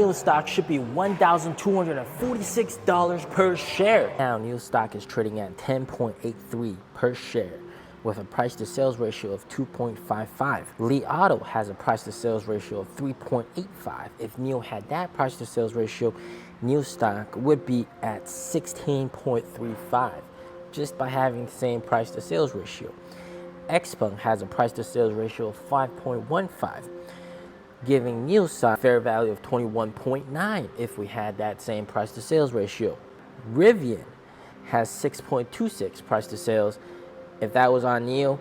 NIO stock should be $1,246 per share. Now, NIO stock is trading at 10.83 per share with a price to sales ratio of 2.55. Li Auto has a price to sales ratio of 3.85. If NIO had that price to sales ratio, NIO stock would be at 16.35 just by having the same price to sales ratio. Xpeng has a price to sales ratio of 5.15, giving NIO stock a fair value of 21.9 if we had that same price to sales ratio. Rivian has 6.26 price to sales. If that was on NIO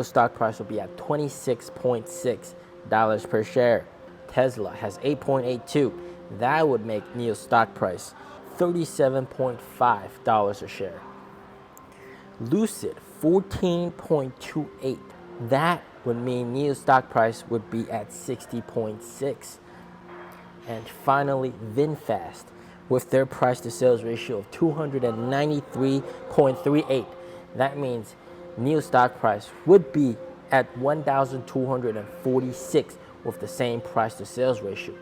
stock price would be at $26.6 per share. Tesla has 8.82. That would make NIO stock price $37.5 a share. Lucid 14.28. That would mean NIO stock price would be at 60.6. And finally, VinFast with their price to sales ratio of 293.38. That means NIO stock price would be at 1,246 with the same price to sales ratio.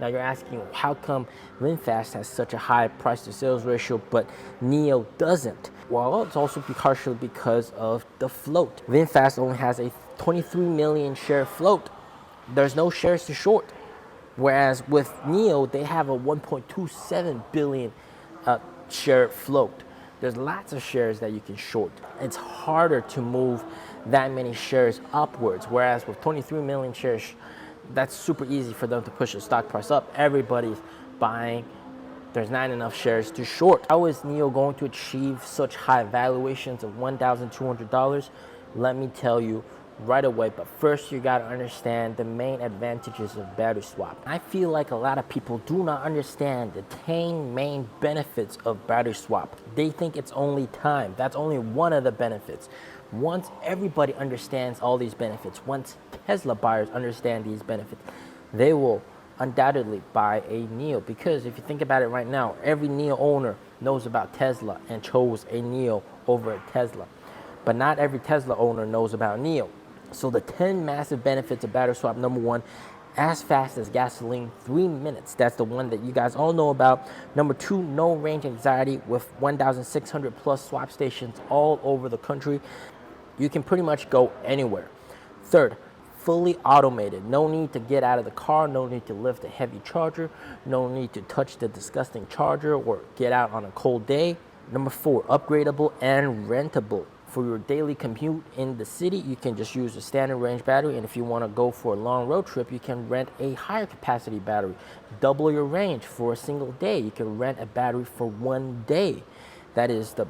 Now you're asking, how come VinFast has such a high price to sales ratio but NIO doesn't? Well, it's also partially because of the float. VinFast only has a 23 million share float. There's no shares to short. Whereas with NIO, they have a 1.27 billion share float. There's lots of shares that you can short. It's harder to move that many shares upwards. Whereas with 23 million shares, that's super easy for them to push the stock price up. Everybody's buying. There's not enough shares to short. How is NIO going to achieve such high valuations of $1,200? Let me tell you right away, but first you got to understand the main advantages of battery swap. I feel like a lot of people do not understand the 10 main benefits of battery swap. They think it's only time. That's only one of the benefits. Once everybody understands all these benefits, once Tesla buyers understand these benefits, they will undoubtedly buy a NIO, because if you think about it right now, every NIO owner knows about Tesla and chose a NIO over a Tesla. But not every Tesla owner knows about NIO. So the 10 massive benefits of battery swap: number one, as fast as gasoline, 3 minutes. That's the one that you guys all know about. Number two, no range anxiety with 1,600 plus swap stations all over the country. You can pretty much go anywhere. Third, fully automated. No need to get out of the car, no need to lift a heavy charger, no need to touch the disgusting charger or get out on a cold day. Number four, upgradable and rentable. For your daily commute in the city, you can just use a standard range battery, and if you want to go for a long road trip, you can rent a higher capacity battery. Double your range for a single day. You can rent a battery for 1 day. That is the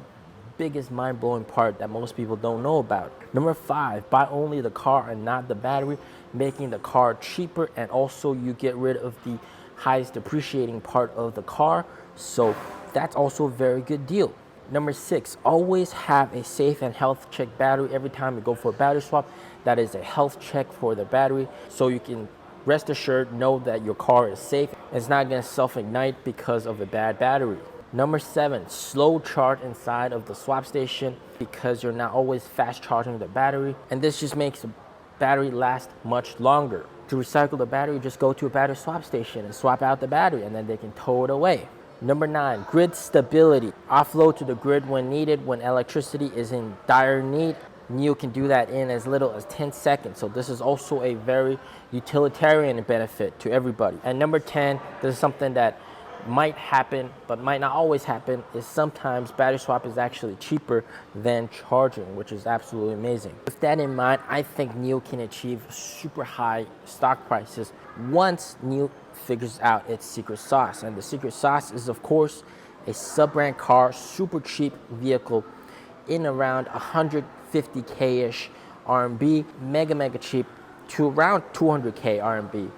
biggest mind-blowing part that most people don't know about. Number five, buy only the car and not the battery, making the car cheaper, and also you get rid of the highest depreciating part of the car, so that's also a very good deal. Number six, always have a safe and health check battery every time you go for a battery swap. That is a health check for the battery, so you can rest assured, know that your car is safe. It's not going to self-ignite because of a bad battery. Number seven, slow charge inside of the swap station, because you're not always fast charging the battery, and this just makes the battery last much longer. To recycle the battery, just go to a battery swap station and swap out the battery, and then they can tow it away. Number nine, grid stability. Offload to the grid when needed, when electricity is in dire need. NIO can do that in as little as 10 seconds. So this is also a very utilitarian benefit to everybody. And number 10, this is something that might happen, but might not always happen, is sometimes battery swap is actually cheaper than charging, which is absolutely amazing. With that in mind, I think NIO can achieve super high stock prices once NIO figures out its secret sauce. And the secret sauce is, of course, a sub-brand car, super cheap vehicle in around 150K-ish RMB, mega cheap to around 200K RMB.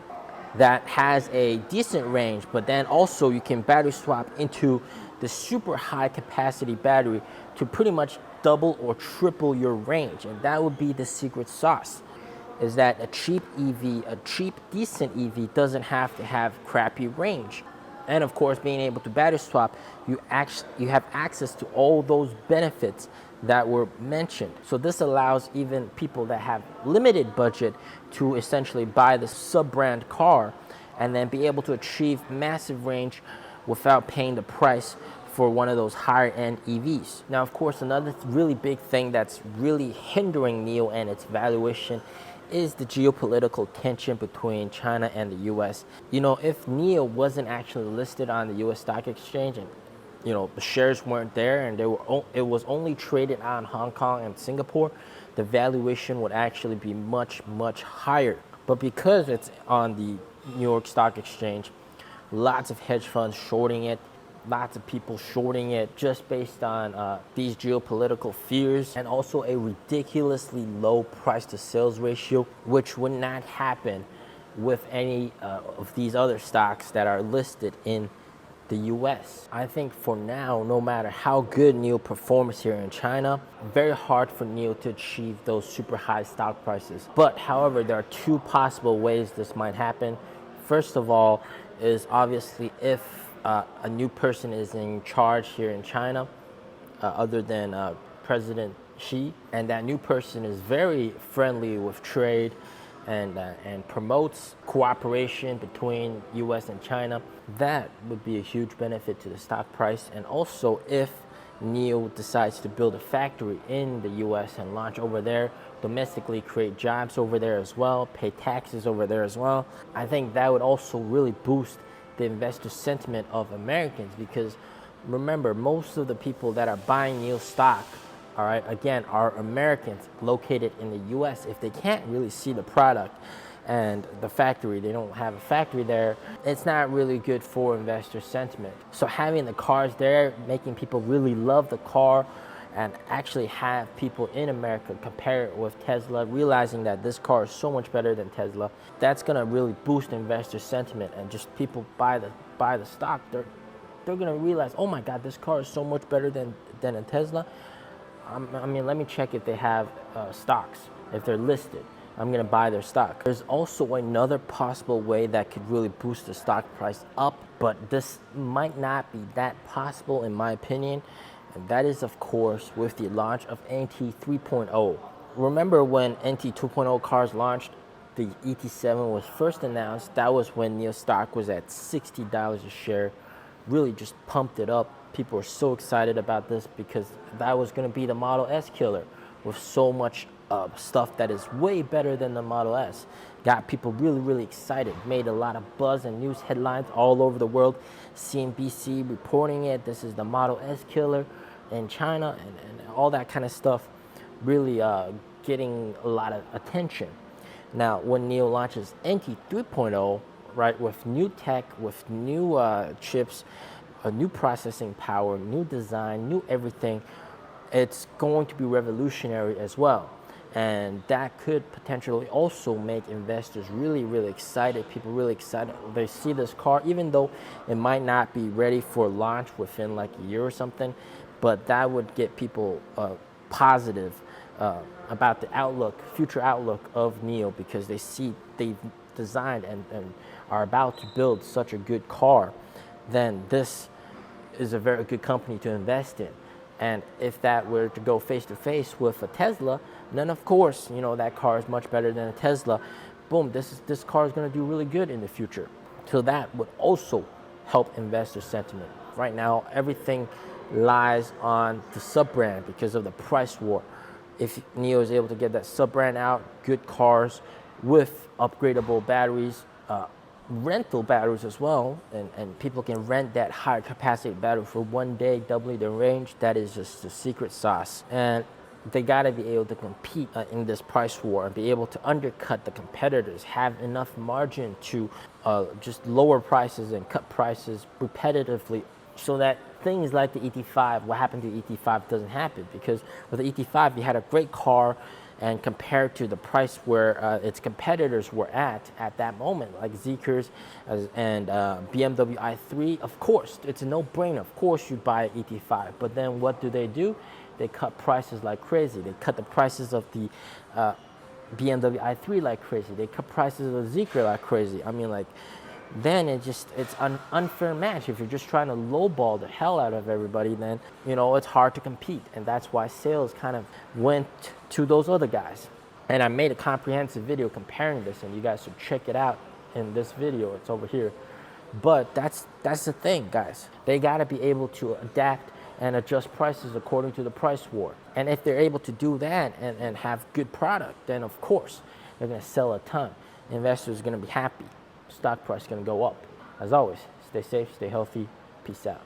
That has a decent range, but then also you can battery swap into the super high capacity battery to pretty much double or triple your range. And that would be the secret sauce, is that a cheap EV, a cheap decent EV doesn't have to have crappy range. And of course, being able to battery swap, you have access to all those benefits that were mentioned. So this allows even people that have limited budget to essentially buy the sub-brand car and then be able to achieve massive range without paying the price for one of those higher end EVs. Now, of course, another really big thing that's really hindering NIO and its valuation is the geopolitical tension between China and the US. You know, if NIO wasn't actually listed on the US stock exchange and the shares weren't there and it was only traded on Hong Kong and Singapore, the valuation would actually be much, much higher. But because it's on the New York Stock Exchange, lots of hedge funds shorting it, lots of people shorting it just based on these geopolitical fears, and also a ridiculously low price to sales ratio, which would not happen with any of these other stocks that are listed in the US. I think for now, no matter how good NIO performs here in China, very hard for NIO to achieve those super high stock prices. But however, there are two possible ways this might happen. First of all is obviously if a new person is in charge here in China, other than President Xi, and that new person is very friendly with trade and promotes cooperation between US and China, that would be a huge benefit to the stock price. And also if NIO decides to build a factory in the US and launch over there, domestically create jobs over there as well, pay taxes over there as well, I think that would also really boost the investor sentiment of Americans, because remember, most of the people that are buying NIO stock, all right, again, are Americans located in the US. If they can't really see the product and the factory, they don't have a factory there, it's not really good for investor sentiment. So having the cars there, making people really love the car, and actually have people in America compare it with Tesla, realizing that this car is so much better than Tesla, that's gonna really boost investor sentiment, and just people buy the stock, they're gonna realize, oh my God, this car is so much better than a Tesla. I mean, let me check if they have stocks, if they're listed. I'm gonna buy their stock. There's also another possible way that could really boost the stock price up, but this might not be that possible in my opinion. And that is, of course, with the launch of NT 3.0. Remember when NT 2.0 cars launched, the ET7 was first announced, that was when NIO stock was at $60 a share, really just pumped it up. People were so excited about this because that was going to be the Model S killer with so much stuff that is way better than the Model S. Got people really, really excited, made a lot of buzz and news headlines all over the world. CNBC reporting it, this is the Model S killer in China, and all that kind of stuff, really getting a lot of attention. Now, when NIO launches NT 3.0, right, with new tech, with new chips, a new processing power, new design, new everything, it's going to be revolutionary as well. And that could potentially also make investors really, really excited, people really excited. They see this car, even though it might not be ready for launch within like a year or something, but that would get people positive about the outlook, future outlook of NIO, because they see they've designed and are about to build such a good car. Then this is a very good company to invest in. And if that were to go face to face with a Tesla, then of course, that car is much better than a Tesla. Boom, this car is going to do really good in the future. So that would also help investor sentiment. Right now, everything lies on the sub-brand because of the price war. If NIO is able to get that sub-brand out, good cars with upgradable batteries, rental batteries as well, and people can rent that higher capacity battery for one day, doubling the range, that is just the secret sauce. And they gotta be able to compete in this price war and be able to undercut the competitors, have enough margin to just lower prices and cut prices repetitively, so that things like the ET5, what happened to the ET5 doesn't happen. Because with the ET5, you had a great car, and compared to the price where its competitors were at that moment, like Zeekr's and BMW i3, of course, it's a no-brainer. Of course you buy an ET5. But then what do? They cut prices like crazy. They cut the prices of the BMW i3 like crazy. They cut prices of the Zeekr like crazy. I mean, like, then it's an unfair match. If you're just trying to lowball the hell out of everybody, then it's hard to compete. And that's why sales kind of went to those other guys. And I made a comprehensive video comparing this, and you guys should check it out in this video. It's over here. But that's the thing, guys. They got to be able to adapt and adjust prices according to the price war. And if they're able to do that and have good product, then of course they're going to sell a ton. Investors are going to be happy. Stock price is going to go up. As always, stay safe, stay healthy. Peace out.